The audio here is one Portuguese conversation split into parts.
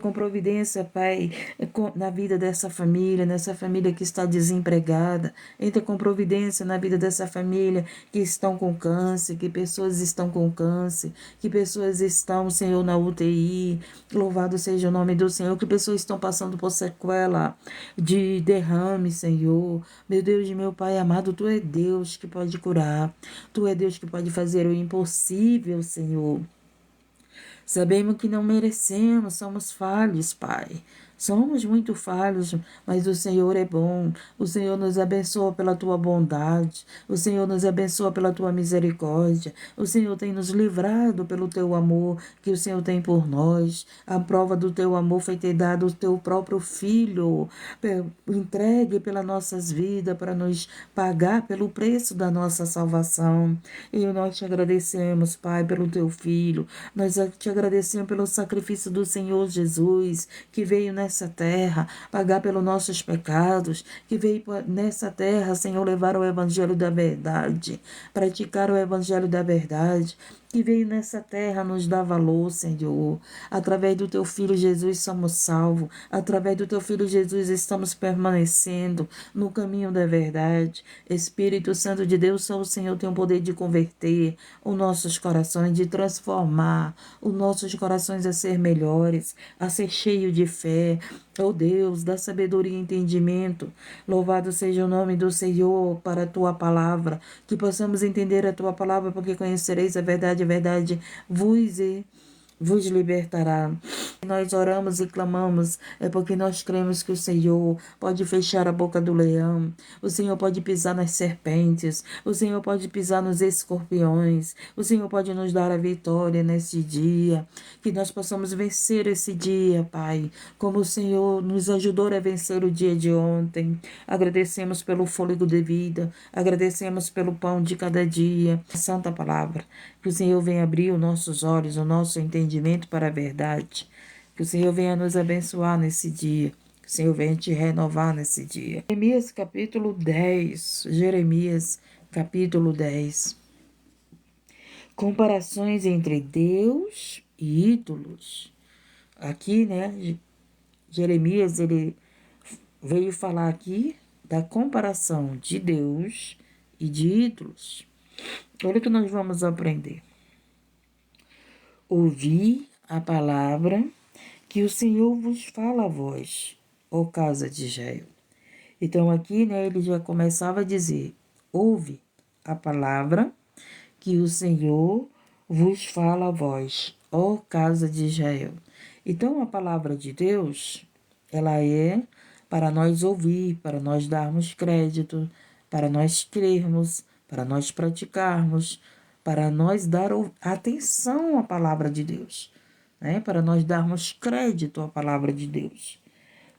Com providência, Pai, na vida dessa família, nessa família que está desempregada. Entra com providência na vida dessa família que estão com câncer, que pessoas estão com câncer, que pessoas estão, Senhor, na UTI. Louvado seja o nome do Senhor, que pessoas estão passando por sequela de derrame, Senhor. Meu Deus e meu Pai amado, Tu é Deus que pode curar. Tu é Deus que pode fazer o impossível, Senhor. Sabemos que não merecemos, somos falhos, Pai. Somos muito falhos, mas o Senhor é bom. O Senhor nos abençoa pela tua bondade. O Senhor nos abençoa pela tua misericórdia. O Senhor tem nos livrado pelo teu amor que o Senhor tem por nós. A prova do teu amor foi ter dado o teu próprio Filho, entregue pelas nossas vidas, para nos pagar pelo preço da nossa salvação. E nós te agradecemos, Pai, pelo teu Filho. Nós te agradecemos pelo sacrifício do Senhor Jesus, que veio nessa terra pagar pelos nossos pecados, que veio nessa terra, Senhor, levar o evangelho da verdade, praticar o evangelho da verdade, que veio nessa terra nos dar valor, Senhor. Através do teu Filho Jesus somos salvos. Através do teu Filho Jesus estamos permanecendo no caminho da verdade. Espírito Santo de Deus, só o Senhor tem o poder de converter os nossos corações, de transformar os nossos corações a ser melhores, a ser cheio de fé. Oh Deus, dá sabedoria e entendimento. Louvado seja o nome do Senhor para a tua palavra. Que possamos entender a tua palavra, porque conhecereis a verdade vos libertará. Nós oramos e clamamos, é porque nós cremos que o Senhor pode fechar a boca do leão, o Senhor pode pisar nas serpentes, o Senhor pode pisar nos escorpiões, o Senhor pode nos dar a vitória nesse dia, que nós possamos vencer esse dia, Pai, como o Senhor nos ajudou a vencer o dia de ontem. Agradecemos pelo fôlego de vida, agradecemos pelo pão de cada dia, santa palavra, que o Senhor venha abrir os nossos olhos, o nosso entendimento para a verdade. Que o Senhor venha nos abençoar nesse dia. Que o Senhor venha te renovar nesse dia. Jeremias capítulo 10. Jeremias capítulo 10. Comparações entre Deus e ídolos. Aqui, né, Jeremias, ele veio falar aqui da comparação de Deus e de ídolos. Olha o que nós vamos aprender. Ouvi a palavra que o Senhor vos fala a vós, ó casa de Israel. Então aqui, né, ele já começava a dizer, ouve a palavra que o Senhor vos fala a vós, ó casa de Israel. Então a palavra de Deus, ela é para nós ouvir, para nós darmos crédito, para nós crermos, para nós praticarmos, para nós dar atenção à palavra de Deus, né? Para nós darmos crédito à palavra de Deus.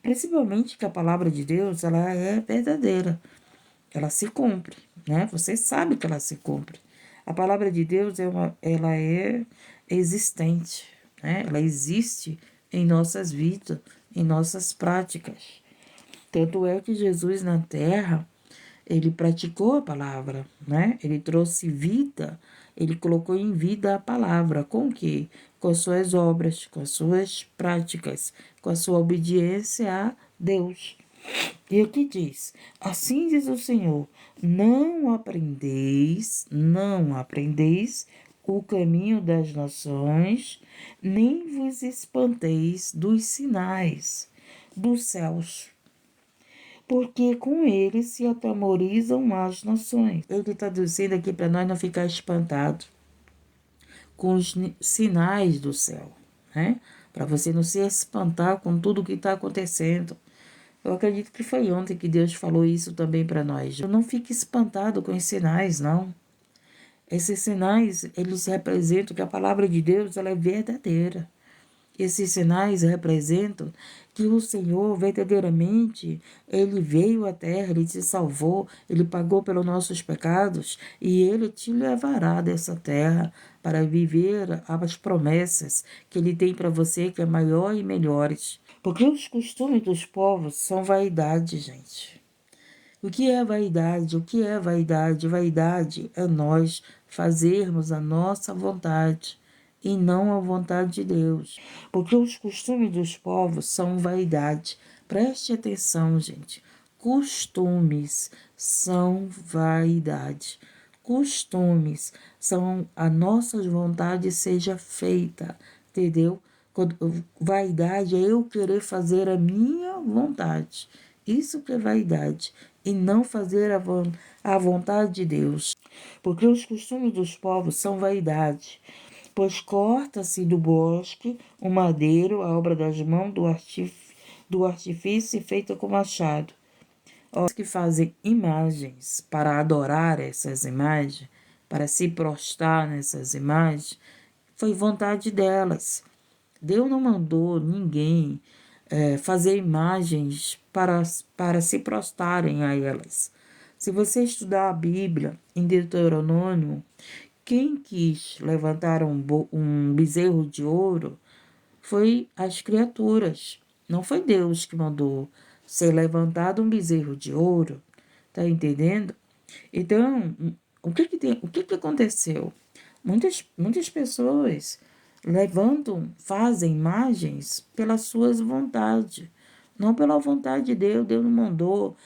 Principalmente que a palavra de Deus, ela é verdadeira, ela se cumpre, né? Você sabe que ela se cumpre. A palavra de Deus, ela é existente, né? Ela existe em nossas vidas, em nossas práticas. Tanto é que Jesus na terra, ele praticou a palavra, né? Ele trouxe vida, ele colocou em vida a palavra. Com o quê? Com as suas obras, com as suas práticas, com a sua obediência a Deus. E aqui diz, assim diz o Senhor, não aprendeis o caminho das nações, nem vos espanteis dos sinais dos céus, porque com eles se atemorizam as nações. Ele está dizendo aqui para nós não ficar espantado com os sinais do céu, né? Para você não se espantar com tudo que está acontecendo. Eu acredito que foi ontem que Deus falou isso também para nós. Não fique espantado com os sinais, não. Esses sinais, eles representam que a palavra de Deus, ela é verdadeira. Esses sinais representam que o Senhor verdadeiramente, Ele veio à terra, Ele te salvou, Ele pagou pelos nossos pecados e Ele te levará dessa terra para viver as promessas que Ele tem para você, que é maior e melhores. Porque os costumes dos povos são vaidade, gente. O que é vaidade? O que é vaidade? Vaidade é nós fazermos a nossa vontade. e não a vontade de Deus. Porque os costumes dos povos são vaidade. Preste atenção, gente. Costumes são vaidade. Costumes são a nossa vontade seja feita, entendeu? Vaidade é eu querer fazer a minha vontade. Isso que é vaidade. E não fazer a vontade de Deus. Porque os costumes dos povos são vaidade. Pois corta-se do bosque o madeiro, a obra das mãos do artifício feita com machado. Os que fazem imagens para adorar essas imagens, para se prostrar nessas imagens, foi vontade delas. Deus não mandou ninguém fazer imagens para se prostrarem a elas. Se você estudar a Bíblia, em Deuteronômio, quem quis levantar um bezerro de ouro foi as criaturas. Não foi Deus que mandou ser levantado um bezerro de ouro. Tá entendendo? Então, o que aconteceu? Muitas pessoas levantam, fazem imagens pelas suas vontades, não pela vontade de Deus. Deus não mandou.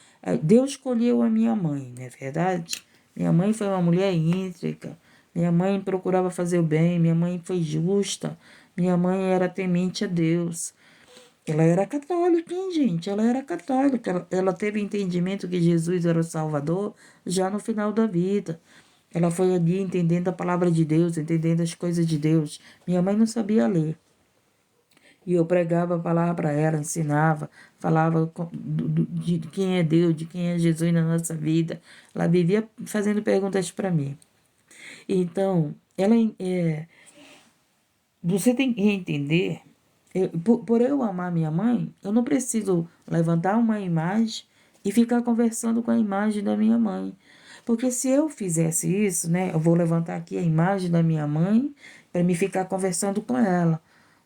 Deus escolheu a minha mãe, não é verdade? Minha mãe foi uma mulher íntegra. Minha mãe procurava fazer o bem. Minha mãe foi justa. Minha mãe era temente a Deus. Ela era católica, hein, gente? Ela era católica. Ela teve entendimento que Jesus era o Salvador já no final da vida. Ela foi ali entendendo a palavra de Deus, entendendo as coisas de Deus. Minha mãe não sabia ler. E eu pregava a palavra para ela, ensinava, falava de quem é Deus, de quem é Jesus na nossa vida. Ela vivia fazendo perguntas para mim. Então, você tem que entender, por eu amar minha mãe, eu não preciso levantar uma imagem e ficar conversando com a imagem da minha mãe. Porque se eu fizesse isso, né, eu vou levantar aqui a imagem da minha mãe para me ficar conversando com ela,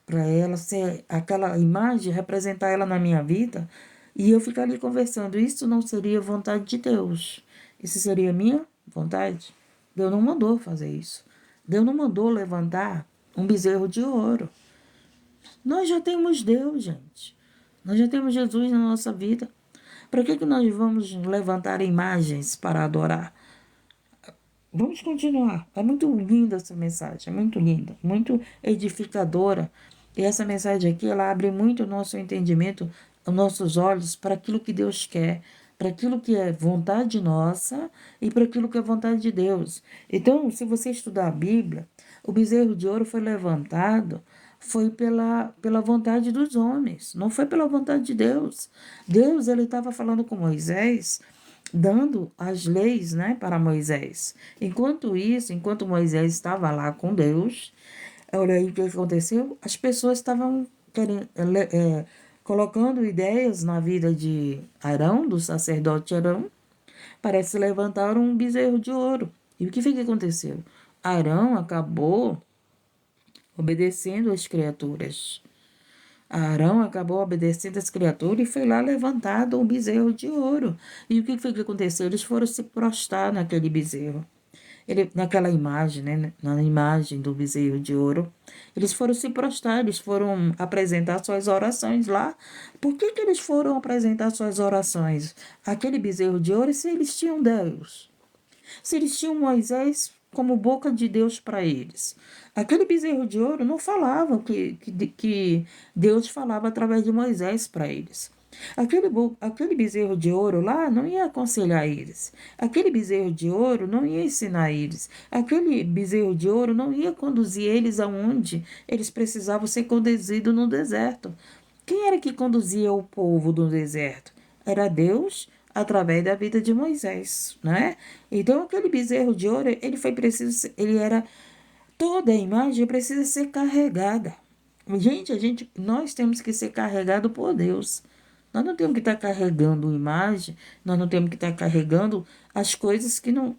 para ela ser aquela imagem, representar ela na minha vida, e eu ficar ali conversando. Isso não seria vontade de Deus. Isso seria minha vontade. Deus não mandou fazer isso. Deus não mandou levantar um bezerro de ouro. Nós já temos Deus, gente. Nós já temos Jesus na nossa vida. Para que nós vamos levantar imagens para adorar? Vamos continuar. É muito linda essa mensagem, é muito linda, muito edificadora. E essa mensagem aqui, ela abre muito o nosso entendimento, os nossos olhos para aquilo que Deus quer, para aquilo que é vontade nossa e para aquilo que é vontade de Deus. Então, se você estudar a Bíblia, o bezerro de ouro foi levantado, foi pela vontade dos homens, não foi pela vontade de Deus. Deus, ele estava falando com Moisés, dando as leis, né, para Moisés. Enquanto isso, enquanto Moisés estava lá com Deus, olha aí o que aconteceu. As pessoas estavam colocando ideias na vida de Arão, do sacerdote Arão, para se levantar um bezerro de ouro. E o que foi que aconteceu? Arão acabou obedecendo às criaturas. Arão acabou obedecendo as criaturas e foi lá levantado um bezerro de ouro. E o que foi que aconteceu? Eles foram se prostrar naquele bezerro. Naquela imagem, né? Na imagem do bezerro de ouro. Eles foram se prostrar, eles foram apresentar suas orações lá. Por que eles foram apresentar suas orações? Aquele bezerro de ouro, se eles tinham Deus. Se eles tinham Moisés como boca de Deus para eles. Aquele bezerro de ouro não falava que Deus falava através de Moisés para eles. Aquele bezerro de ouro lá não ia aconselhar eles. Aquele bezerro de ouro não ia ensinar eles. Aquele bezerro de ouro não ia conduzir eles aonde eles precisavam ser conduzidos no deserto. Quem era que conduzia o povo do deserto? Era Deus através da vida de Moisés, né? Então aquele bezerro de ouro, toda a imagem precisa ser carregada. Nós temos que ser carregados por Deus. Nós não temos que estar carregando imagem, nós não temos que estar carregando as coisas que não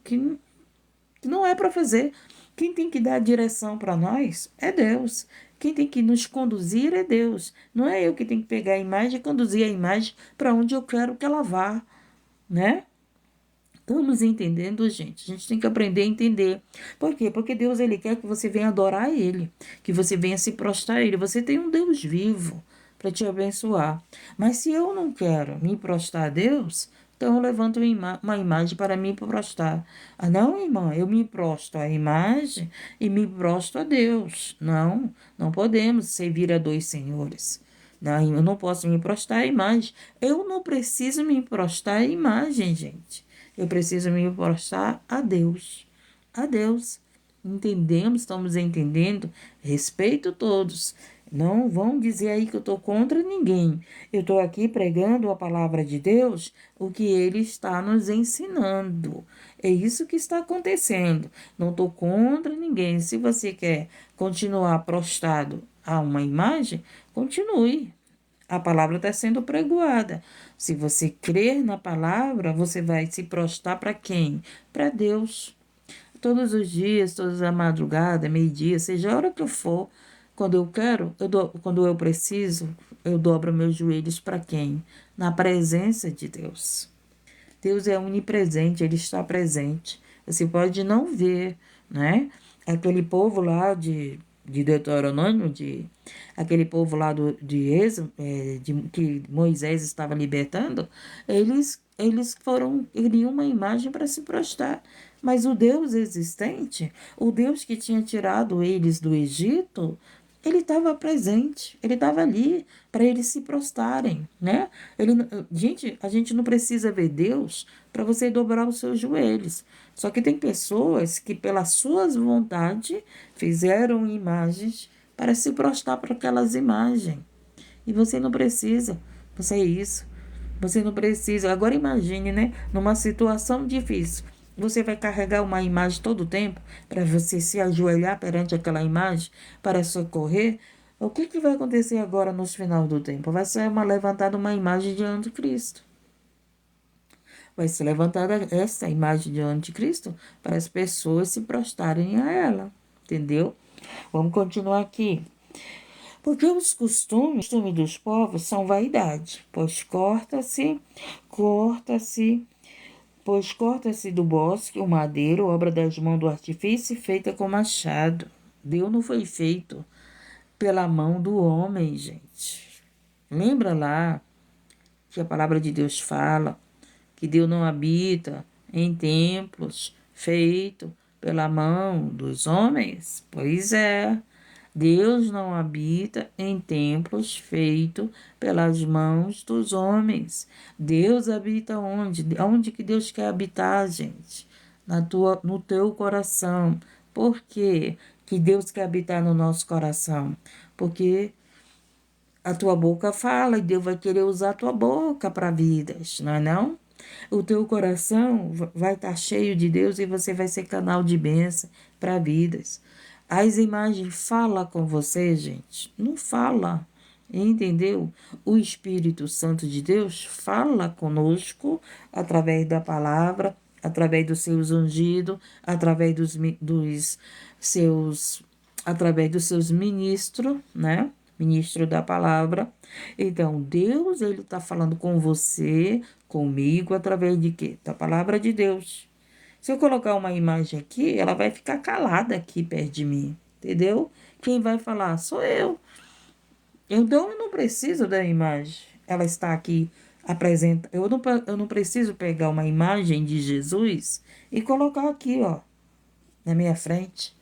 é para fazer. Quem tem que dar a direção para nós é Deus. Quem tem que nos conduzir é Deus. Não é eu que tenho que pegar a imagem e conduzir a imagem para onde eu quero que ela vá, né? Estamos entendendo, gente? A gente tem que aprender a entender. Por quê? Porque Deus, ele quer que você venha adorar Ele, que você venha se prostrar a Ele. Você tem um Deus vivo para te abençoar. Mas se eu não quero me prostrar a Deus, então eu levanto uma imagem para me prostrar. Ah, não, irmã, eu me prostro à imagem e me prostro a Deus. Não, não podemos servir a dois senhores. Não, eu não posso me prostrar à imagem. Eu não preciso me prostrar à imagem, gente. Eu preciso me prostrar a Deus. A Deus. Entendemos, estamos entendendo. Respeito todos. Não vão dizer aí que eu estou contra ninguém. Eu estou aqui pregando a palavra de Deus, o que Ele está nos ensinando. É isso que está acontecendo. Não estou contra ninguém. Se você quer continuar prostrado a uma imagem, continue. A palavra está sendo pregoada. Se você crer na palavra, você vai se prostrar para quem? Para Deus. Todos os dias, todas as madrugadas, meio-dia, seja a hora que eu for, quando eu quero, quando eu preciso, eu dobro meus joelhos para quem? Na presença de Deus. Deus é onipresente, Ele está presente. Você pode não ver, né? Aquele povo lá de Deuteronômio, aquele povo lá de Êxodo, que Moisés estava libertando, eles queriam uma imagem para se prostrar. Mas o Deus existente, o Deus que tinha tirado eles do Egito, ele estava presente, ele estava ali para eles se prostrarem, né? Gente, a gente não precisa ver Deus para você dobrar os seus joelhos. Só que tem pessoas que, pelas suas vontades, fizeram imagens para se prostrar para aquelas imagens. E você não precisa fazer isso. Você não precisa. Agora imagine, né? Numa situação difícil. Você vai carregar uma imagem todo o tempo para você se ajoelhar perante aquela imagem para socorrer. O que vai acontecer agora nos final do tempo? Vai ser levantada uma imagem de anticristo. Vai ser levantada essa imagem de anticristo para as pessoas se prostrarem a ela. Entendeu? Vamos continuar aqui. Porque os costumes dos povos são vaidade, corta-se do bosque o madeiro, obra das mãos do artifício, feita com machado. Deus não foi feito pela mão do homem, gente. Lembra lá que a palavra de Deus fala que Deus não habita em templos feitos pela mão dos homens? Pois é. Deus não habita em templos feitos pelas mãos dos homens. Deus habita onde? Onde que Deus quer habitar, gente? No teu coração. Por quê que Deus quer habitar no nosso coração? Porque a tua boca fala e Deus vai querer usar a tua boca para vidas, não é não? O teu coração vai estar cheio de Deus e você vai ser canal de bênção para vidas. As imagens falam com você, gente? Não fala, entendeu? O Espírito Santo de Deus fala conosco através da palavra, através dos seus ungidos, através dos seus ministros, né? Ministro da palavra. Então, Deus, ele está falando com você, comigo, através de quê? Da palavra de Deus. Se eu colocar uma imagem aqui, ela vai ficar calada aqui perto de mim, entendeu? Quem vai falar sou eu. Então, eu não preciso da imagem. Ela está aqui apresenta. Eu não preciso pegar uma imagem de Jesus e colocar aqui, ó, na minha frente.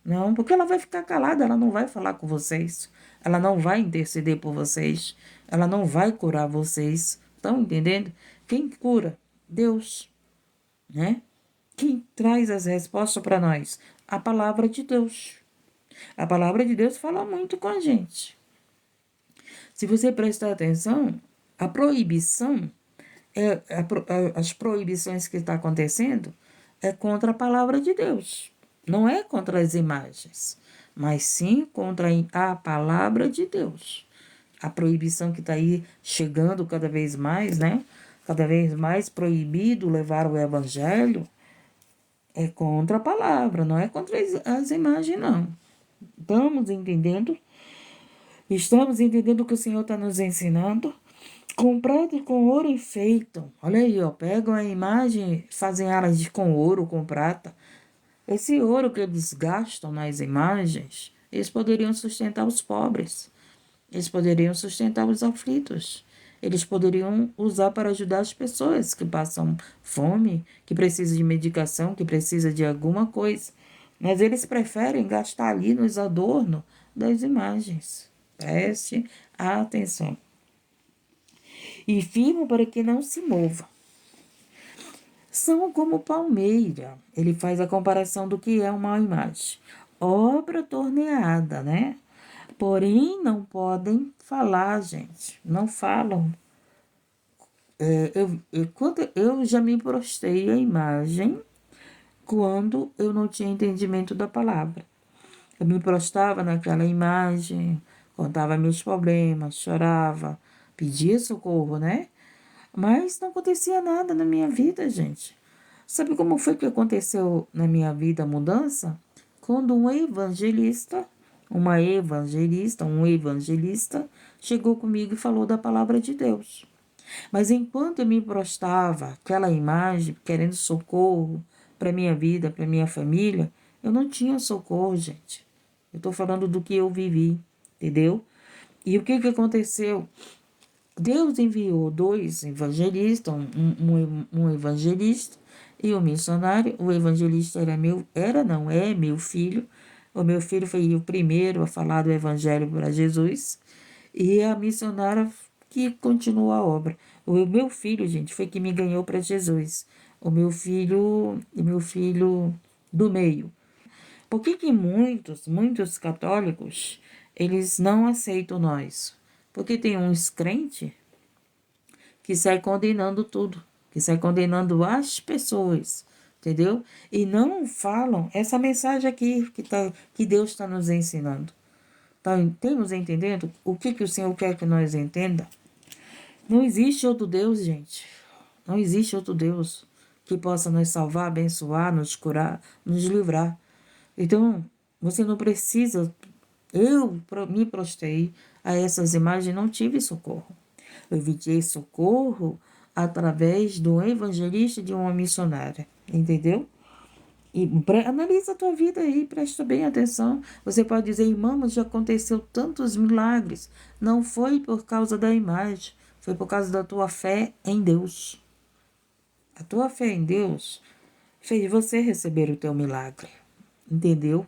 Não, porque ela vai ficar calada, ela não vai falar com vocês. Ela não vai interceder por vocês. Ela não vai curar vocês. Estão entendendo? Quem cura? Deus, né? Quem traz as respostas para nós? A palavra de Deus. A palavra de Deus fala muito com a gente. Se você prestar atenção, a proibição, as proibições que estão acontecendo, é contra a palavra de Deus. Não é contra as imagens, mas sim contra a palavra de Deus. A proibição que está aí chegando cada vez mais, né? Cada vez mais proibido levar o evangelho. É contra a palavra, não é contra as imagens, não. Estamos entendendo? Estamos entendendo o que o Senhor está nos ensinando? Comprado com ouro enfeitam. Olha aí, ó. Pegam a imagem, fazem elas com ouro, com prata. Esse ouro que eles gastam nas imagens, eles poderiam sustentar os pobres. Eles poderiam sustentar os aflitos. Eles poderiam usar para ajudar as pessoas que passam fome, que precisam de medicação, que precisam de alguma coisa. Mas eles preferem gastar ali nos adornos das imagens. Preste atenção. E firmam para que não se mova. São como palmeira. Ele faz a comparação do que é uma imagem. Obra torneada, né? Porém, não podem falar, gente. Não falam. Quando eu já me prostrei à imagem quando eu não tinha entendimento da palavra. Eu me prostrava naquela imagem, contava meus problemas, chorava, pedia socorro, né? Mas não acontecia nada na minha vida, gente. Sabe como foi que aconteceu na minha vida a mudança? Quando um evangelista chegou comigo e falou da palavra de Deus. Mas enquanto eu me prostrava aquela imagem, querendo socorro para minha vida, para minha família, eu não tinha socorro, gente. Eu estou falando do que eu vivi, entendeu? E o que aconteceu? Deus enviou dois evangelistas, um evangelista e um missionário. O evangelista é meu filho. O meu filho foi o primeiro a falar do evangelho para Jesus. E a missionária que continuou a obra. O meu filho, gente, foi que me ganhou para Jesus. O meu filho do meio. Por que muitos católicos, eles não aceitam nós? Porque tem uns crentes que sai condenando tudo, que sai condenando as pessoas, entendeu? E não falam essa mensagem aqui que Deus está nos ensinando. Temos entendendo o que o Senhor quer que nós entenda? Não existe outro Deus, gente. Não existe outro Deus que possa nos salvar, abençoar, nos curar, nos livrar. Então, você não precisa. Eu me prostrei a essas imagens e não tive socorro. Eu evitei socorro através do evangelista e de uma missionária. Entendeu? E analisa a tua vida aí, presta bem atenção. Você pode dizer, irmã, mas já aconteceu tantos milagres. Não foi por causa da imagem, foi por causa da tua fé em Deus. A tua fé em Deus fez você receber o teu milagre. Entendeu?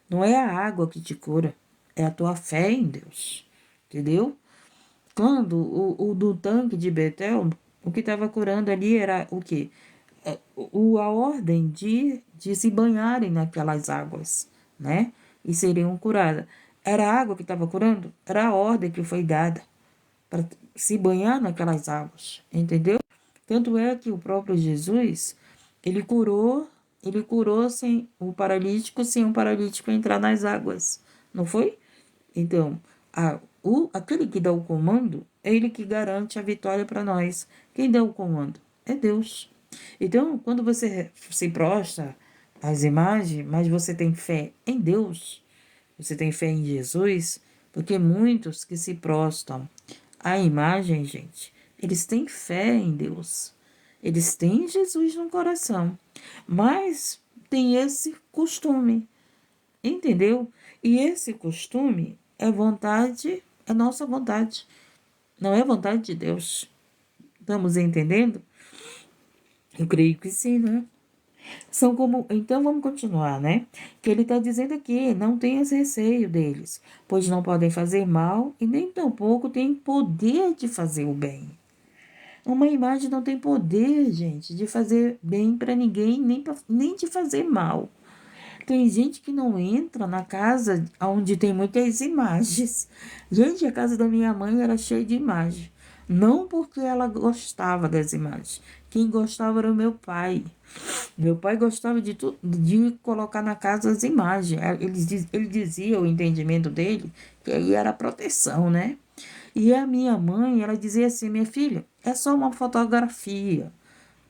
Não é a água que te cura, é a tua fé em Deus. Entendeu? Quando o do tanque de Betel, o que estava curando ali era o quê? A ordem de se banharem naquelas águas, né? E seriam curadas. Era a água que estava curando? Era a ordem que foi dada para se banhar naquelas águas, entendeu? Tanto é que o próprio Jesus, ele curou sem o paralítico entrar nas águas, não foi? Então, aquele que dá o comando, é ele que garante a vitória para nós. Quem dá o comando? É Deus. Então, quando você se prostra às imagens, mas você tem fé em Deus, você tem fé em Jesus, porque muitos que se prostram à imagem, gente, eles têm fé em Deus. Eles têm Jesus no coração, mas tem esse costume, entendeu? E esse costume é nossa vontade, não é vontade de Deus. Estamos entendendo? Eu creio que sim, né? São como. Então vamos continuar, né? Que ele está dizendo aqui: não tenhas receio deles, pois não podem fazer mal e nem tampouco têm poder de fazer o bem. Uma imagem não tem poder, gente, de fazer bem para ninguém, nem de fazer mal. Tem gente que não entra na casa onde tem muitas imagens. Gente, a casa da minha mãe era cheia de imagens. Não porque ela gostava das imagens. Quem gostava era o meu pai. Meu pai gostava de colocar na casa as imagens. Ele dizia o entendimento dele que aí era proteção, né? E a minha mãe, ela dizia assim, minha filha, é só uma fotografia.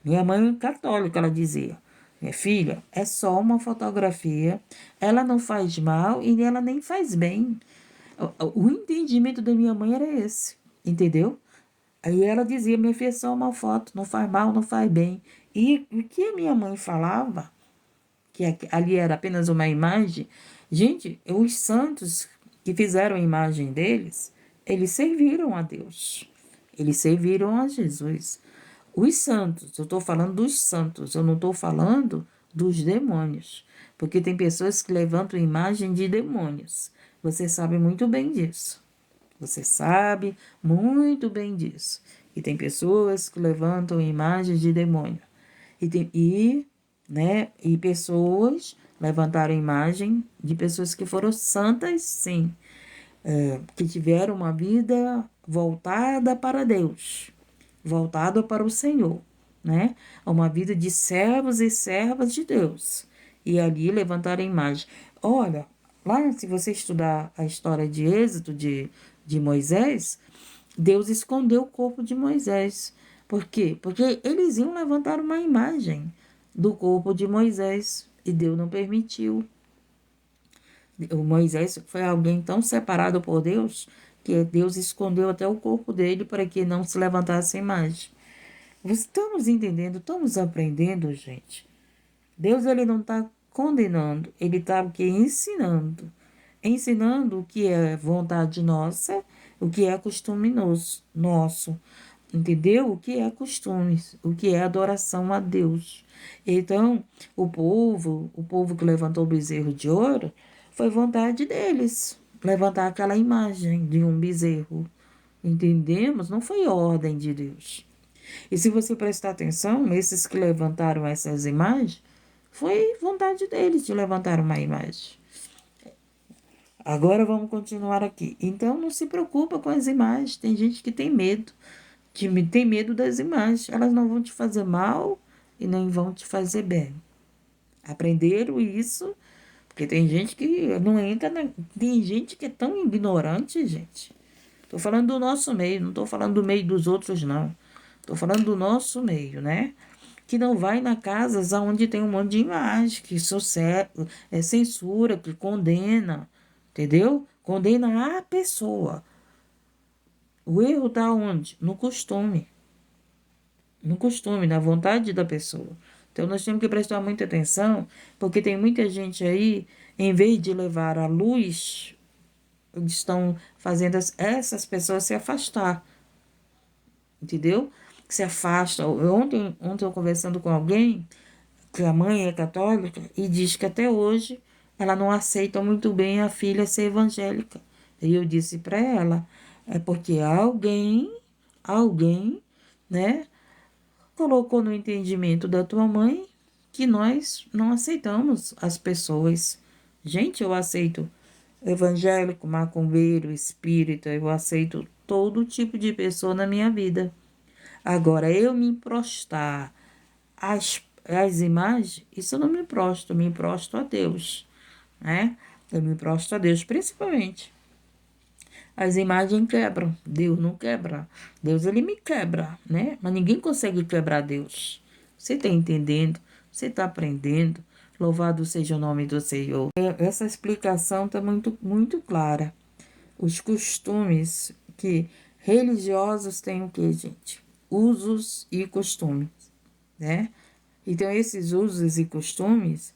Minha mãe católica, ela dizia, minha filha, é só uma fotografia, ela não faz mal e ela nem faz bem. O entendimento da minha mãe era esse, entendeu? Aí ela dizia, minha filha, é só uma foto, não faz mal, não faz bem. E o que a minha mãe falava, que ali era apenas uma imagem, gente, os santos que fizeram a imagem deles, eles serviram a Deus. Eles serviram a Jesus. Os santos, eu estou falando dos santos, eu não estou falando dos demônios. Porque tem pessoas que levantam imagem de demônios. Você sabe muito bem disso. Você sabe muito bem disso. E tem pessoas que levantam imagens de demônio. E pessoas levantaram imagem de pessoas que foram santas, sim. Que tiveram uma vida voltada para Deus, voltada para o Senhor, né? Uma vida de servos e servas de Deus. E ali levantaram a imagem. Olha, lá se você estudar a história de Êxodo de Moisés, Deus escondeu o corpo de Moisés. Por quê? Porque eles iam levantar uma imagem do corpo de Moisés e Deus não permitiu. O Moisés foi alguém tão separado por Deus que Deus escondeu até o corpo dele para que não se levantasse a imagem. Estamos entendendo, estamos aprendendo, gente. Deus ele não está condenando, ele está ensinando. Ensinando o que é vontade nossa, o que é costume nosso. Entendeu? O que é costumes, o que é adoração a Deus. Então, o povo que levantou o bezerro de ouro, foi vontade deles levantar aquela imagem de um bezerro. Entendemos? Não foi ordem de Deus. E se você prestar atenção, esses que levantaram essas imagens, foi vontade deles de levantar uma imagem. Agora vamos continuar aqui. Então não se preocupa com as imagens. Tem gente que tem medo. Tem medo das imagens. Elas não vão te fazer mal e nem vão te fazer bem. Aprenderam isso, porque tem gente que não entra Tem gente que é tão ignorante, gente. Tô falando do nosso meio, não tô falando do meio dos outros, não. Tô falando do nosso meio, né? Que não vai na casas onde tem um monte de imagem, que isso é censura, que condena, entendeu? Condena a pessoa. O erro tá onde? No costume. No costume, na vontade da pessoa. Então nós temos que prestar muita atenção, porque tem muita gente aí, em vez de levar a luz, estão fazendo essas pessoas se afastar, entendeu? Que se afastam. Ontem eu conversando com alguém, que a mãe é católica, e diz que até hoje ela não aceita muito bem a filha ser evangélica. E eu disse para ela, é porque alguém, né, colocou no entendimento da tua mãe que nós não aceitamos as pessoas. Gente, eu aceito evangélico, macumbeiro, espírita, eu aceito todo tipo de pessoa na minha vida. Agora, eu me prostrar às imagens, isso eu não me prostro, eu me prostro a Deus, né? Eu me prostro a Deus, principalmente. As imagens quebram, Deus não quebra. Deus, ele me quebra, né? Mas ninguém consegue quebrar Deus. Você está entendendo? Você está aprendendo? Louvado seja o nome do Senhor. Essa explicação está muito, muito clara. Os costumes que religiosos têm o que, gente? Usos e costumes, né? Então, esses usos e costumes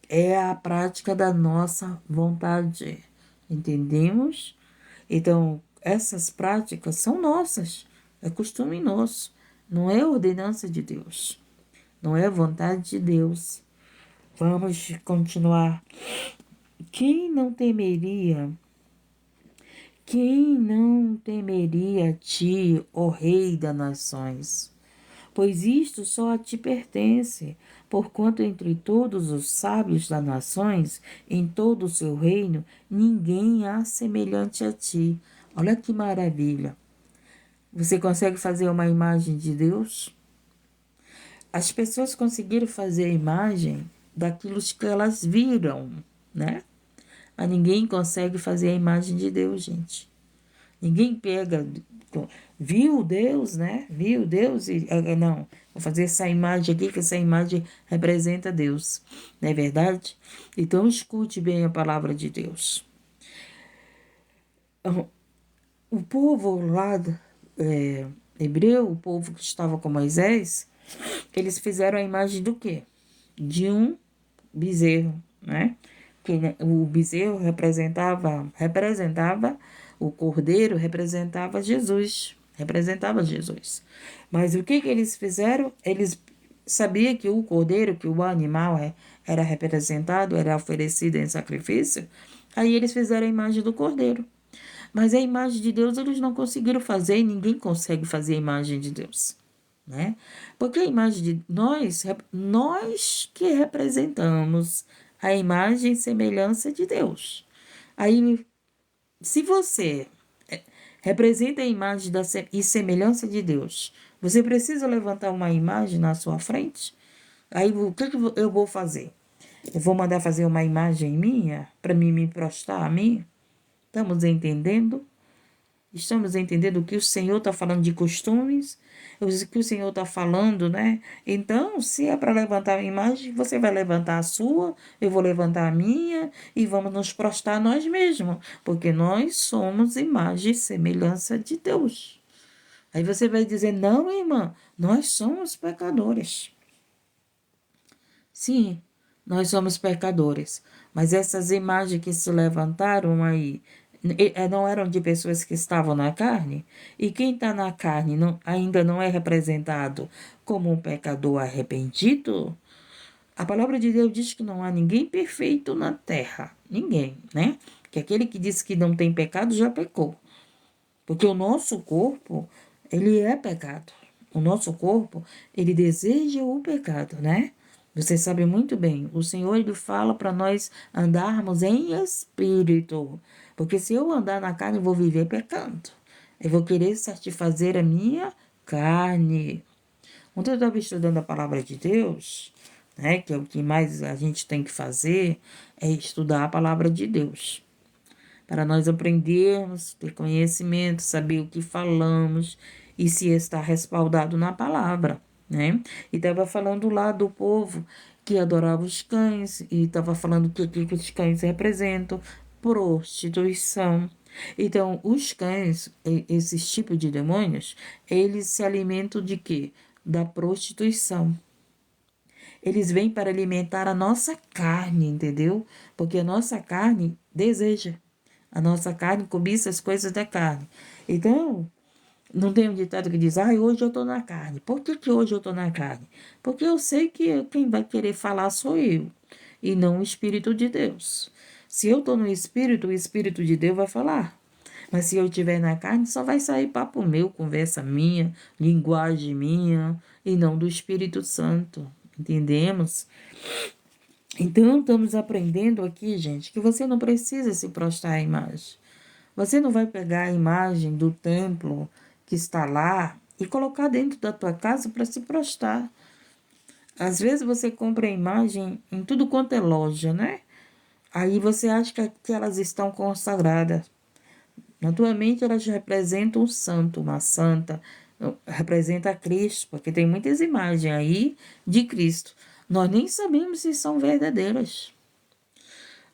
é a prática da nossa vontade. Entendemos? Então, essas práticas são nossas, é costume nosso, não é ordenança de Deus, não é vontade de Deus. Vamos continuar. Quem não temeria, quem não temeria a ti, ó Rei das nações? Pois isto só a ti pertence, porquanto entre todos os sábios das nações, em todo o seu reino, ninguém há semelhante a ti. Olha que maravilha. Você consegue fazer uma imagem de Deus? As pessoas conseguiram fazer a imagem daquilo que elas viram, né? Mas ninguém consegue fazer a imagem de Deus, gente. Ninguém pega, viu Deus, né? Viu Deus e não, vou fazer essa imagem aqui, que essa imagem representa Deus, não é verdade? Então escute bem a palavra de Deus. O povo lá hebreu, o povo que estava com Moisés, eles fizeram a imagem do quê? De um bezerro, né? Que o bezerro representava o cordeiro, representava Jesus. Mas o que eles fizeram? Eles sabiam que o cordeiro, que o animal era representado, era oferecido em sacrifício, aí eles fizeram a imagem do cordeiro. Mas a imagem de Deus eles não conseguiram fazer e ninguém consegue fazer a imagem de Deus, né? Porque a imagem de nós que representamos a imagem e semelhança de Deus. Aí, se você representa a imagem e semelhança de Deus, você precisa levantar uma imagem na sua frente? Aí, o que eu vou fazer? Eu vou mandar fazer uma imagem minha para mim me prostrar a mim? Estamos entendendo? Estamos entendendo o que o Senhor está falando de costumes, o que o Senhor está falando, né? Então, se é para levantar a imagem, você vai levantar a sua, eu vou levantar a minha e vamos nos prostrar nós mesmos, porque nós somos imagem e semelhança de Deus. Aí você vai dizer, não, irmã, nós somos pecadores. Sim, nós somos pecadores, mas essas imagens que se levantaram aí não eram de pessoas que estavam na carne? E quem está na carne ainda não é representado como um pecador arrependido? A palavra de Deus diz que não há ninguém perfeito na terra. Ninguém, né? Que aquele que diz que não tem pecado já pecou. Porque o nosso corpo, ele é pecado. O nosso corpo, ele deseja o pecado, né? Você sabe muito bem, o Senhor ele fala para nós andarmos em espírito. Porque se eu andar na carne, eu vou viver pecando. Eu vou querer satisfazer a minha carne. Ontem eu estava estudando a palavra de Deus, né? Que é o que mais a gente tem que fazer, é estudar a palavra de Deus para nós aprendermos, ter conhecimento, saber o que falamos e se está respaldado na palavra, né? E estava falando lá do povo que adorava os cães e estava falando que os cães representam prostituição. Então, os cães, esses tipos de demônios, eles se alimentam de quê? Da prostituição. Eles vêm para alimentar a nossa carne, entendeu? Porque a nossa carne deseja. A nossa carne cobiça as coisas da carne. Então, não tem um ditado que diz, hoje eu estou na carne. Por que hoje eu estou na carne? Porque eu sei que quem vai querer falar sou eu, e não o Espírito de Deus. Se eu estou no Espírito, o Espírito de Deus vai falar. Mas se eu estiver na carne, só vai sair papo meu, conversa minha, linguagem minha, e não do Espírito Santo. Entendemos? Então, estamos aprendendo aqui, gente, que você não precisa se prostrar à imagem. Você não vai pegar a imagem do templo que está lá e colocar dentro da tua casa para se prostrar. Às vezes você compra a imagem em tudo quanto é loja, né? Aí você acha que elas estão consagradas. Naturalmente, elas representam um santo, uma santa, representa Cristo, porque tem muitas imagens aí de Cristo. Nós nem sabemos se são verdadeiras.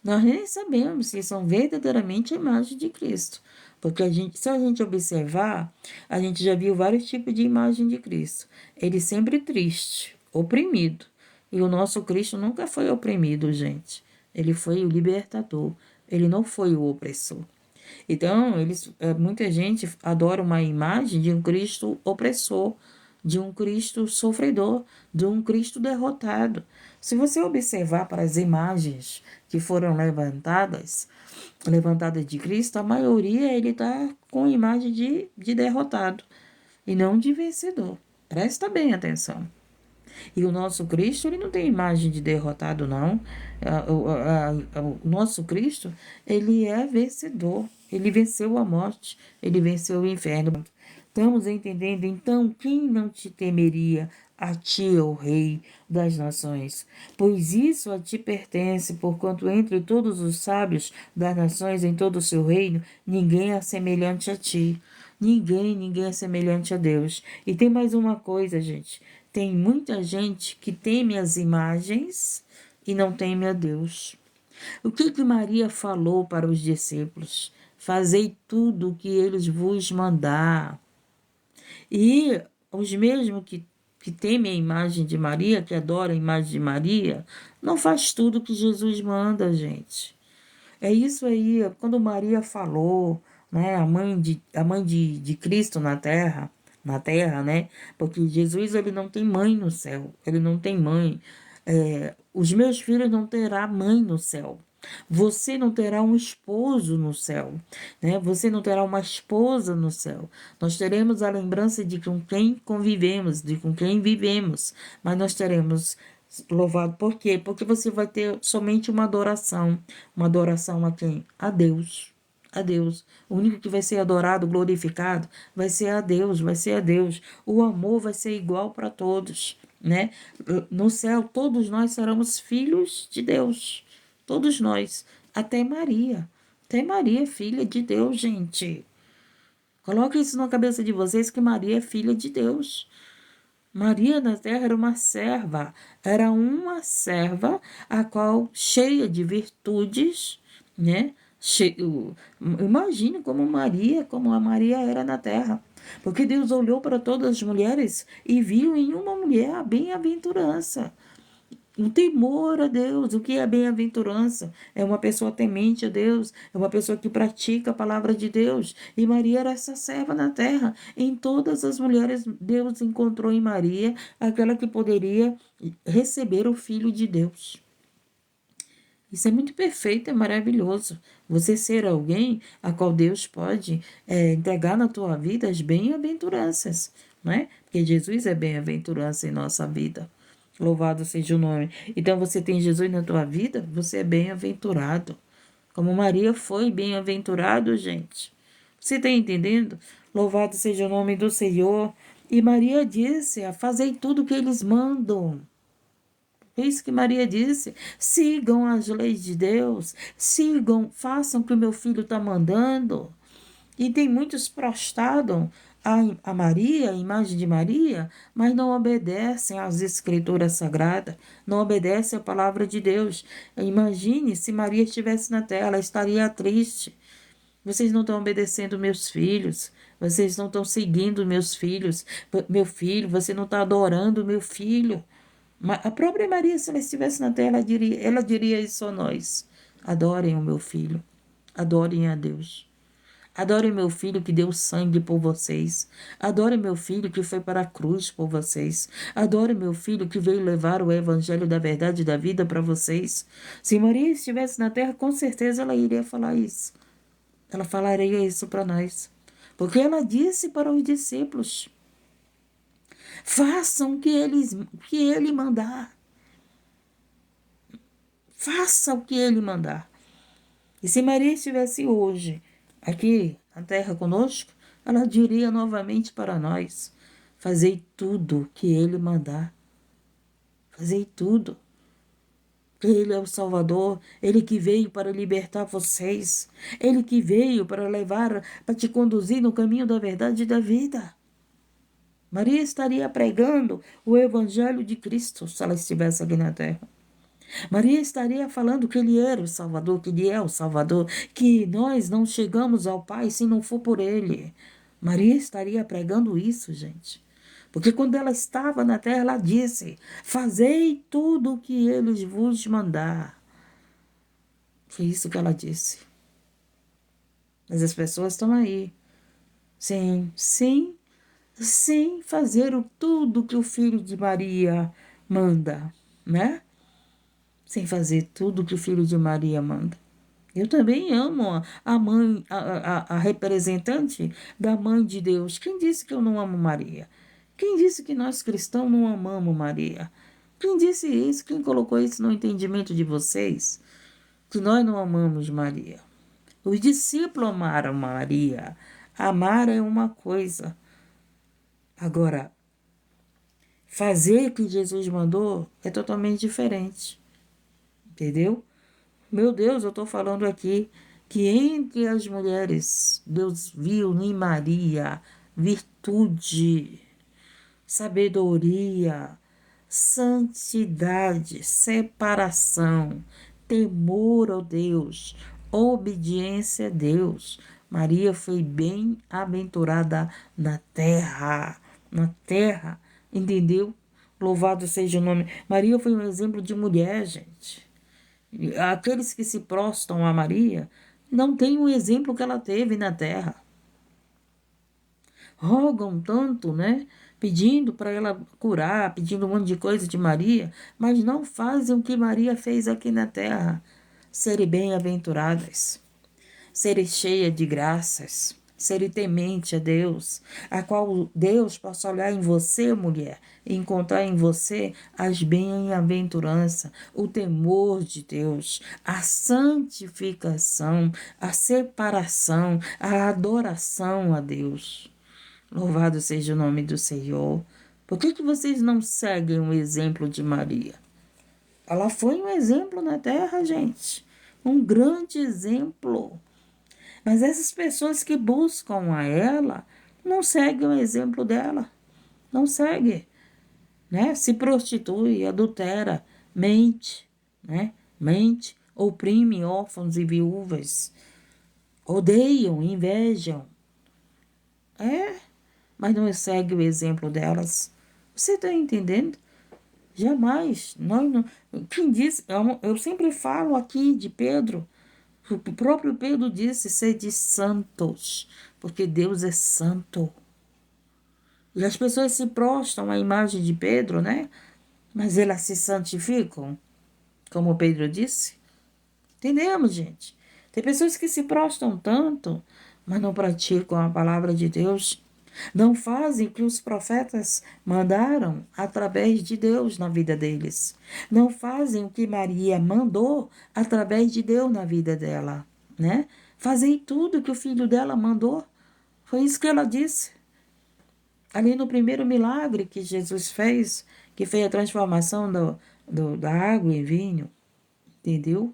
Nós nem sabemos se são verdadeiramente a imagem de Cristo. Porque se a gente observar, a gente já viu vários tipos de imagem de Cristo. Ele sempre triste, oprimido. E o nosso Cristo nunca foi oprimido, gente. Ele foi o libertador. Ele não foi o opressor. Então, muita gente adora uma imagem de um Cristo opressor, de um Cristo sofredor, de um Cristo derrotado. Se você observar para as imagens que foram levantadas de Cristo, a maioria ele está com imagem de derrotado e não de vencedor. Presta bem atenção. E o nosso Cristo, ele não tem imagem de derrotado, não. O nosso Cristo, ele é vencedor. Ele venceu a morte, ele venceu o inferno. Estamos entendendo, então, quem não te temeria? A ti, ó Rei das nações. Pois isso a ti pertence, porquanto entre todos os sábios das nações em todo o seu reino, ninguém é semelhante a ti. Ninguém é semelhante a Deus. E tem mais uma coisa, gente. Tem muita gente que teme as imagens e não teme a Deus. O que Maria falou para os discípulos? Fazei tudo o que eles vos mandar. E os mesmos que temem a imagem de Maria, que adoram a imagem de Maria, não faz tudo que Jesus manda, gente. É isso aí, quando Maria falou, né, a mãe de Cristo na terra, né, porque Jesus, ele não tem mãe no céu, ele não tem mãe. Os meus filhos não terá mãe no céu. Você não terá um esposo no céu, né? Você não terá uma esposa no céu. Nós teremos a lembrança de com quem convivemos, de com quem vivemos, mas nós teremos louvado. Por quê? Porque você vai ter somente uma adoração. Uma adoração a quem? A Deus. A Deus. O único que vai ser adorado, glorificado, vai ser a Deus, vai ser a Deus. O amor vai ser igual para todos, né? No céu, todos nós seremos filhos de Deus. Todos nós. Até Maria. Até Maria é filha de Deus, gente. Coloque isso na cabeça de vocês que Maria é filha de Deus. Maria na terra era uma serva a qual cheia de virtudes, né? Imagine como a Maria era na terra. Porque Deus olhou para todas as mulheres e viu em uma mulher a bem-aventurança. O temor a Deus, o que é bem-aventurança? É uma pessoa temente a Deus, é uma pessoa que pratica a palavra de Deus. E Maria era essa serva na terra. Em todas as mulheres, Deus encontrou em Maria aquela que poderia receber o Filho de Deus. Isso é muito perfeito, é maravilhoso. Você ser alguém a qual Deus pode entregar na tua vida as bem-aventuranças, não é? Porque Jesus é bem-aventurança em nossa vida. Louvado seja o nome. Então, você tem Jesus na tua vida, você é bem-aventurado. Como Maria foi bem-aventurado, gente. Você está entendendo? Louvado seja o nome do Senhor. E Maria disse: fazei tudo o que eles mandam. É isso que Maria disse. Sigam as leis de Deus. Sigam, façam o que o meu filho está mandando. E tem muitos prostrados a Maria, a imagem de Maria, mas não obedecem às escrituras sagradas, não obedecem à palavra de Deus. Imagine se Maria estivesse na terra, ela estaria triste. Vocês não estão obedecendo meus filhos, vocês não estão seguindo meus filhos, meu filho, você não está adorando meu filho. A própria Maria, se ela estivesse na terra, ela diria isso a nós: adorem o meu filho, adorem a Deus. Adore meu filho que deu sangue por vocês. Adore meu filho que foi para a cruz por vocês. Adore meu filho que veio levar o evangelho da verdade e da vida para vocês. Se Maria estivesse na terra, com certeza ela iria falar isso. Ela falaria isso para nós. Porque ela disse para os discípulos: façam o que ele mandar. Faça o que ele mandar. E se Maria estivesse hoje aqui na terra conosco, ela diria novamente para nós: fazei tudo o que ele mandar. Fazei tudo. Ele é o Salvador, ele que veio para libertar vocês, ele que veio para levar, para te conduzir no caminho da verdade e da vida. Maria estaria pregando o evangelho de Cristo se ela estivesse aqui na terra. Maria estaria falando que ele era o Salvador, que ele é o Salvador, que nós não chegamos ao Pai se não for por ele. Maria estaria pregando isso, gente. Porque quando ela estava na terra, ela disse: fazei tudo o que eles vos mandar. Foi isso que ela disse. Mas as pessoas estão aí, sem fazer tudo que o filho de Maria manda, né? Sem fazer tudo que o filho de Maria manda. Eu também amo a mãe, a representante da mãe de Deus. Quem disse que eu não amo Maria? Quem disse que nós cristãos não amamos Maria? Quem disse isso? Quem colocou isso no entendimento de vocês? Que nós não amamos Maria. Os discípulos amaram Maria. Amar é uma coisa. Agora, fazer o que Jesus mandou é totalmente diferente. Entendeu? Meu Deus, eu estou falando aqui que entre as mulheres, Deus viu em Maria virtude, sabedoria, santidade, separação, temor a Deus, obediência a Deus. Maria foi bem-aventurada na terra, entendeu? Louvado seja o nome. Maria foi um exemplo de mulher, gente. Aqueles que se prostram a Maria não têm o exemplo que ela teve na terra. Rogam tanto, né? Pedindo para ela curar, pedindo um monte de coisa de Maria, mas não fazem o que Maria fez aqui na terra. Serem bem-aventuradas, serem cheias de graças, serem temente a Deus, a qual Deus possa olhar em você, mulher, e encontrar em você as bem-aventuranças, o temor de Deus, a santificação, a separação, a adoração a Deus. Louvado seja o nome do Senhor. Por que vocês não seguem o exemplo de Maria? Ela foi um exemplo na terra, gente. Um grande exemplo. Mas essas pessoas que buscam a ela não seguem o exemplo dela. Não seguem, né? Se prostitui, adultera, mente, né? Mente, oprime órfãos e viúvas. Odeiam, invejam. Mas não segue o exemplo delas. Você está entendendo? Jamais. Nós não, quem disse? Eu sempre falo aqui de Pedro. O próprio Pedro disse: sede santos, porque Deus é santo. E as pessoas se prostram à imagem de Pedro, né? Mas elas se santificam, como Pedro disse. Entendemos, gente? Tem pessoas que se prostram tanto, mas não praticam a palavra de Deus. Não fazem o que os profetas mandaram através de Deus na vida deles. Não fazem o que Maria mandou através de Deus na vida dela, né? Fazem tudo que o filho dela mandou. Foi isso que ela disse. Ali no primeiro milagre que Jesus fez, que foi a transformação da água em vinho, entendeu?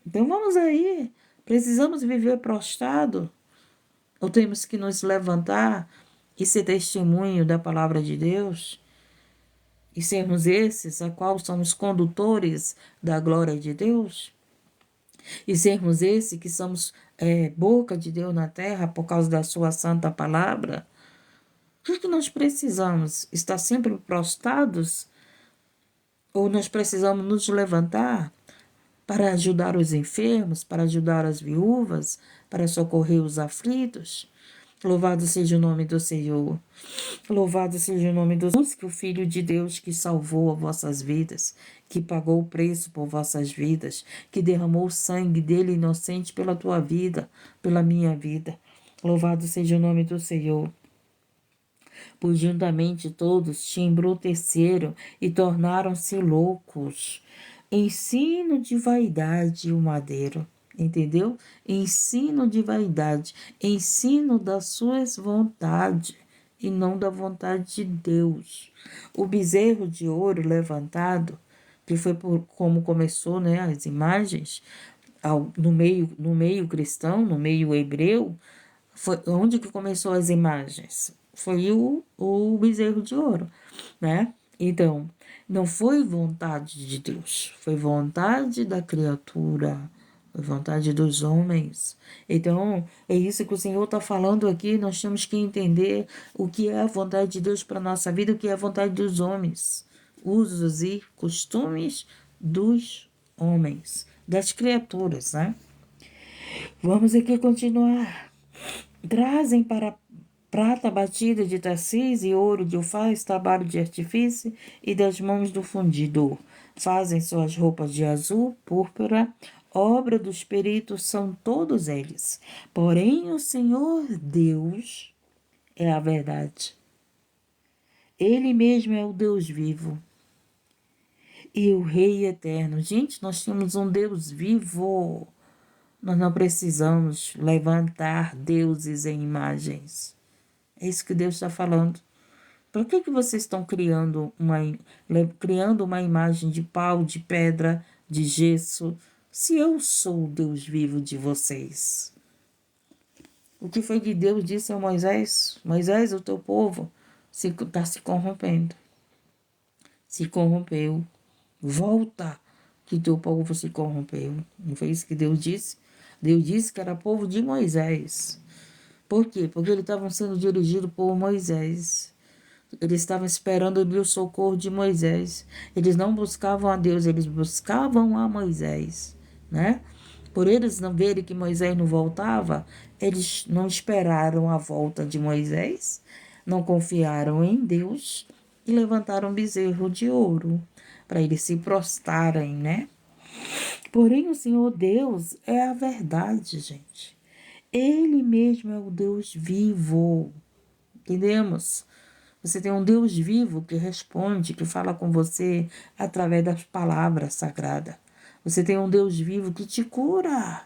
Então vamos aí. Precisamos viver prostrado ou temos que nos levantar e ser testemunho da palavra de Deus? E sermos esses a qual somos condutores da glória de Deus? E sermos esses que somos boca de Deus na terra por causa da sua santa palavra? O que nós precisamos? Estar sempre prostrados? Ou nós precisamos nos levantar para ajudar os enfermos, para ajudar as viúvas, para socorrer os aflitos? Louvado seja o nome do Senhor. Louvado seja o nome do Senhor. Busque o Filho de Deus que salvou as vossas vidas, que pagou o preço por vossas vidas, que derramou o sangue dele inocente pela tua vida, pela minha vida. Louvado seja o nome do Senhor. Pois juntamente todos te embruteceram e tornaram-se loucos. Ensino de vaidade o madeiro. Entendeu? Ensino de vaidade, ensino das suas vontades e não da vontade de Deus. O bezerro de ouro levantado, que foi como começou, né, as imagens, no meio cristão, no meio hebreu, foi onde que começou as imagens? Foi o bezerro de ouro, né? Então, não foi vontade de Deus, foi vontade da criatura, foi vontade dos homens. Então, é isso que o Senhor está falando aqui. Nós temos que entender o que é a vontade de Deus para a nossa vida, o que é a vontade dos homens, usos e costumes dos homens, das criaturas, né? Vamos aqui continuar. Trazem para prata batida de Tarsis e ouro de Ufaz, trabalho de artifício e das mãos do fundidor. Fazem suas roupas de azul, púrpura, obra dos peritos são todos eles. Porém, o Senhor Deus é a verdade. Ele mesmo é o Deus vivo e o Rei eterno. Gente, nós temos um Deus vivo. Nós não precisamos levantar deuses em imagens. É isso que Deus está falando. Por que vocês estão criando uma imagem de pau, de pedra, de gesso, se eu sou o Deus vivo de vocês? O que foi que Deus disse a Moisés? Moisés, o teu povo está se corrompendo. Se corrompeu. Volta, que teu povo se corrompeu. Não foi isso que Deus disse? Deus disse que era povo de Moisés. Por quê? Porque eles estavam sendo dirigidos por Moisés. Eles estavam esperando ali o socorro de Moisés. Eles não buscavam a Deus, eles buscavam a Moisés, né? Por eles não verem que Moisés não voltava, eles não esperaram a volta de Moisés, não confiaram em Deus e levantaram um bezerro de ouro para eles se prostrarem, né? Porém, o Senhor Deus é a verdade, gente. Ele mesmo é o Deus vivo. Entendemos? Você tem um Deus vivo que responde, que fala com você através das palavras sagradas. Você tem um Deus vivo que te cura.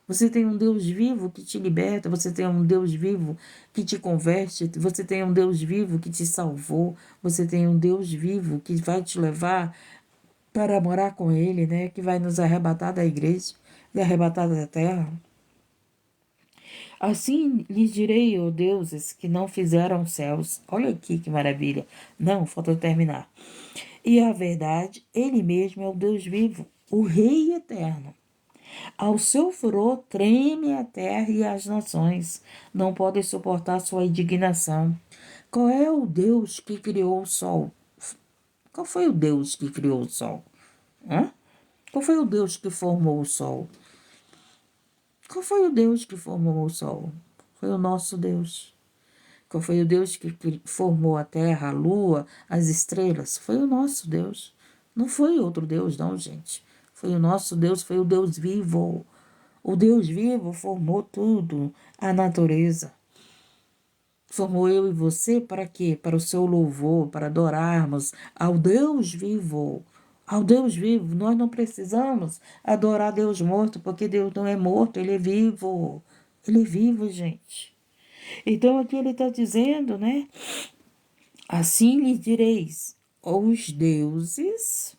Você tem um Deus vivo que te liberta. Você tem um Deus vivo que te converte. Você tem um Deus vivo que te salvou. Você tem um Deus vivo que vai te levar para morar com Ele, né? Que vai nos arrebatar da igreja, e arrebatar da terra. Assim lhes direi, ó deuses, que não fizeram céus. Olha aqui que maravilha. Não, falta terminar. E a verdade, ele mesmo é o Deus vivo, o Rei eterno. Ao seu furor treme a terra e as nações. Não podem suportar sua indignação. Qual é o Deus que criou o sol? Qual foi o Deus que criou o sol? Hã? Qual foi o Deus que formou o sol? Qual foi o Deus que formou o sol? Foi o nosso Deus. Qual foi o Deus que formou a terra, a lua, as estrelas? Foi o nosso Deus. Não foi outro Deus, não, gente. Foi o nosso Deus, foi o Deus vivo. O Deus vivo formou tudo, a natureza. Formou eu e você para quê? Para o seu louvor, para adorarmos ao Deus vivo. Ao Deus vivo, nós não precisamos adorar Deus morto, porque Deus não é morto, Ele é vivo. Ele é vivo, gente. Então aqui ele está dizendo, né? Assim lhe direis, os deuses,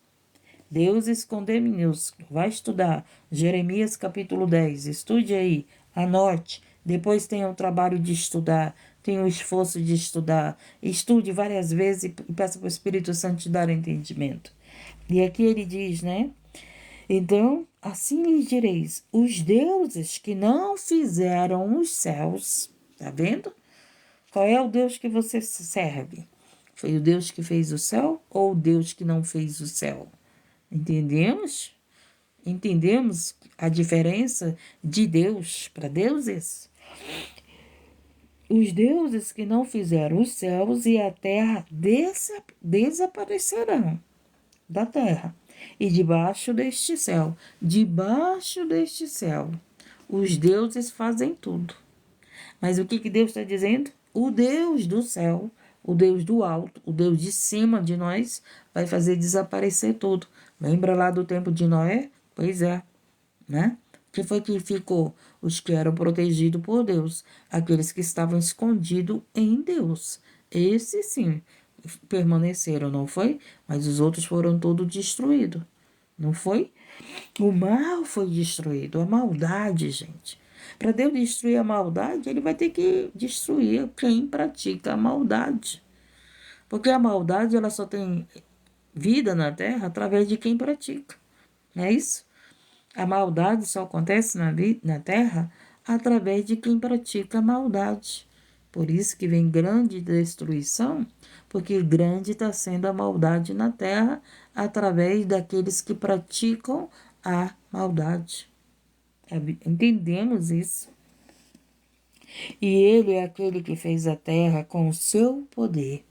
deuses com D minúsculo. Vai estudar Jeremias capítulo 10, estude aí, anote. Depois tenha o trabalho de estudar, tenha o esforço de estudar. Estude várias vezes e peça para o Espírito Santo te dar entendimento. E aqui ele diz, né? Então, assim lhes direis, os deuses que não fizeram os céus, tá vendo? Qual é o Deus que você serve? Foi o Deus que fez o céu ou o Deus que não fez o céu? Entendemos? Entendemos a diferença de Deus para deuses? Os deuses que não fizeram os céus e a terra desaparecerão da terra. E debaixo deste céu, os deuses fazem tudo. Mas o que Deus está dizendo? O Deus do céu, o Deus do alto, o Deus de cima de nós, vai fazer desaparecer tudo. Lembra lá do tempo de Noé? Pois é, né? Que foi que ficou? Os que eram protegidos por Deus, aqueles que estavam escondidos em Deus. Esses sim permaneceram, não foi? Mas os outros foram todos destruídos, não foi? O mal foi destruído, a maldade, gente. Para Deus destruir a maldade, ele vai ter que destruir quem pratica a maldade. Porque a maldade ela só tem vida na terra através de quem pratica. Não é isso? A maldade só acontece na terra através de quem pratica a maldade. Por isso que vem grande destruição, porque grande está sendo a maldade na terra através daqueles que praticam a maldade. Entendemos isso. E ele é aquele que fez a terra com o seu poder.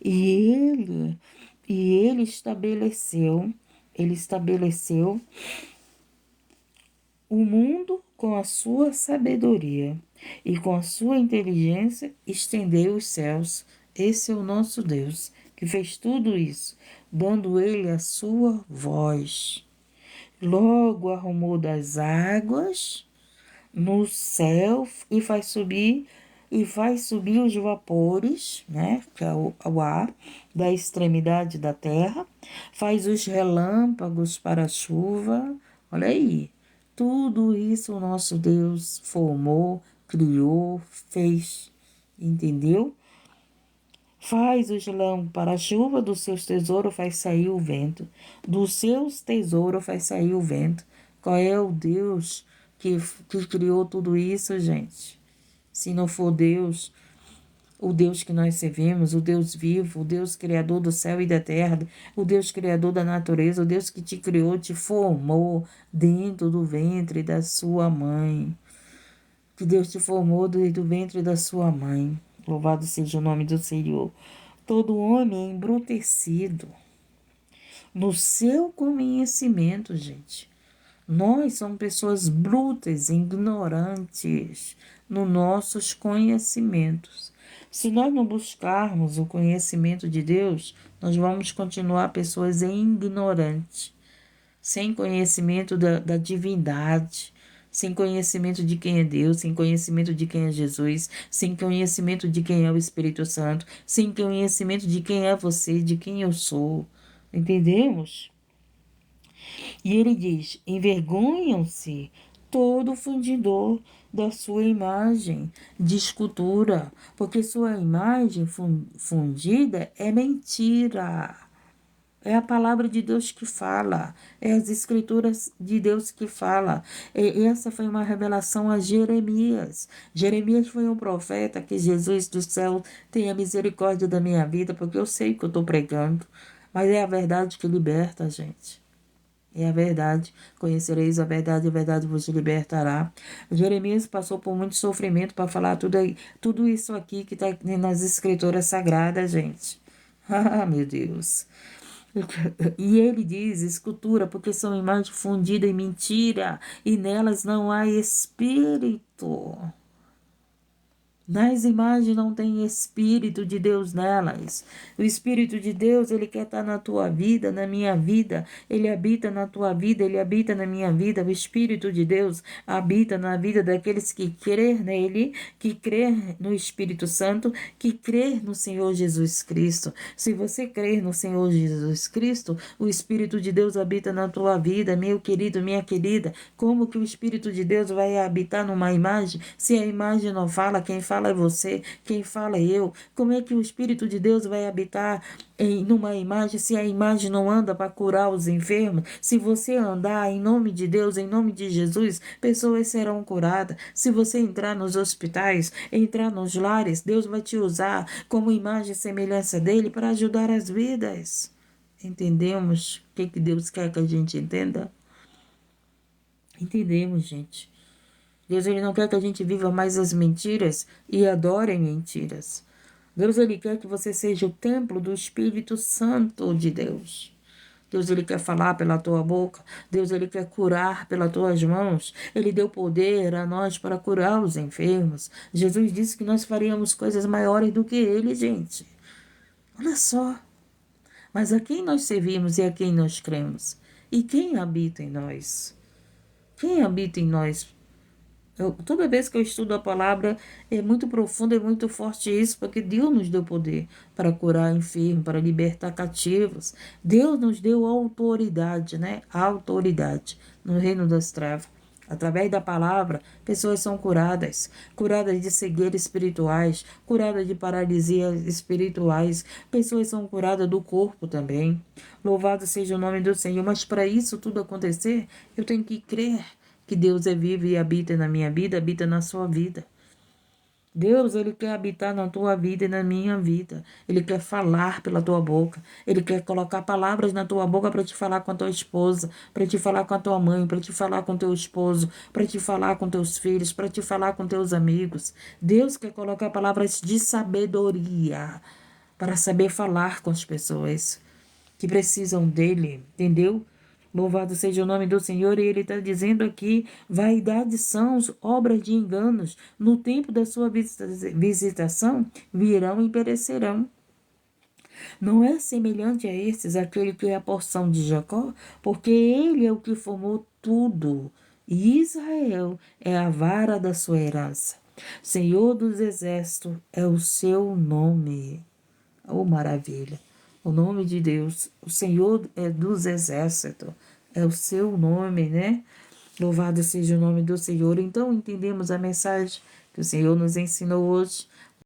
E ele estabeleceu o mundo com a sua sabedoria e com a sua inteligência estendeu os céus. Esse é o nosso Deus, que fez tudo isso, dando ele a sua voz. Logo arrumou das águas no céu e faz subir os vapores, né, que é o ar da extremidade da terra, faz os relâmpagos para a chuva. Olha aí, tudo isso o nosso Deus formou, criou, fez, entendeu? Faz os relâmpagos para a chuva, dos seus tesouros faz sair o vento, dos seus tesouros faz sair o vento. Qual é o Deus que criou tudo isso, gente? Se não for Deus, o Deus que nós servimos, o Deus vivo, o Deus criador do céu e da terra, o Deus criador da natureza, o Deus que te criou, te formou dentro do ventre da sua mãe. Que Deus te formou do ventre da sua mãe. Louvado seja o nome do Senhor. Todo homem é embrutecido no seu conhecimento, gente. Nós somos pessoas brutas, ignorantes nos nossos conhecimentos. Se nós não buscarmos o conhecimento de Deus, nós vamos continuar pessoas ignorantes, sem conhecimento da divindade, sem conhecimento de quem é Deus, sem conhecimento de quem é Jesus, sem conhecimento de quem é o Espírito Santo, sem conhecimento de quem é você, de quem eu sou. Entendemos? E ele diz: envergonham-se todo fundidor da sua imagem de escultura, porque sua imagem fundida é mentira. É a palavra de Deus que fala, é as escrituras de Deus que fala. E essa foi uma revelação a Jeremias. Jeremias foi um profeta que Jesus do céu tenha misericórdia da minha vida, porque eu sei que eu estou pregando, mas é a verdade que liberta, gente. É a verdade. Conhecereis a verdade vos libertará. Jeremias passou por muito sofrimento para falar tudo isso aqui que está nas escrituras sagradas, gente. Ah, meu Deus. E ele diz, escultura, porque são imagens fundidas em mentira, e nelas não há espírito. Nas imagens não tem Espírito de Deus nelas. O Espírito de Deus, ele quer estar na tua vida, na minha vida. Ele habita na tua vida, ele habita na minha vida. O Espírito de Deus habita na vida daqueles que crêem nele, que crêem no Espírito Santo, que crêem no Senhor Jesus Cristo. Se você crer no Senhor Jesus Cristo, o Espírito de Deus habita na tua vida, meu querido, minha querida. Como que o Espírito de Deus vai habitar numa imagem, se a imagem não fala? Quem fala é você, quem fala é eu. Como é que o Espírito de Deus vai habitar numa imagem se a imagem não anda para curar os enfermos? Se você andar em nome de Deus, em nome de Jesus, pessoas serão curadas. Se você entrar nos hospitais, entrar nos lares, Deus vai te usar como imagem e semelhança dele para ajudar as vidas. Entendemos o que Deus quer que a gente entenda? Entendemos, gente. Deus, ele não quer que a gente viva mais as mentiras e adore mentiras. Deus, ele quer que você seja o templo do Espírito Santo de Deus. Deus, ele quer falar pela tua boca. Deus, ele quer curar pelas tuas mãos. Ele deu poder a nós para curar os enfermos. Jesus disse que nós faríamos coisas maiores do que ele, gente. Olha só. Mas a quem nós servimos e a quem nós cremos? E quem habita em nós? Quem habita em nós? Toda vez que eu estudo a palavra, é muito profundo, é muito forte isso, porque Deus nos deu poder para curar enfermos, para libertar cativos. Deus nos deu autoridade, né? Autoridade no reino das trevas. Através da palavra, pessoas são curadas, curadas de cegueira espirituais, curadas de paralisias espirituais, pessoas são curadas do corpo também. Louvado seja o nome do Senhor, mas para isso tudo acontecer, eu tenho que crer que Deus é vivo e habita na minha vida, habita na sua vida. Deus, ele quer habitar na tua vida e na minha vida. Ele quer falar pela tua boca. Ele quer colocar palavras na tua boca para te falar com a tua esposa, para te falar com a tua mãe, para te falar com teu esposo, para te falar com teus filhos, para te falar com teus amigos. Deus quer colocar palavras de sabedoria para saber falar com as pessoas que precisam dele, entendeu? Louvado seja o nome do Senhor, e ele está dizendo aqui: vaidades são obras de enganos, no tempo da sua visitação virão e perecerão. Não é semelhante a estes aquele que é a porção de Jacó, porque ele é o que formou tudo, e Israel é a vara da sua herança. Senhor dos exércitos é o seu nome. Oh, maravilha! O nome de Deus, o Senhor é dos exércitos, é o seu nome, né? Louvado seja o nome do Senhor. Então, entendemos a mensagem que o Senhor nos ensinou hoje.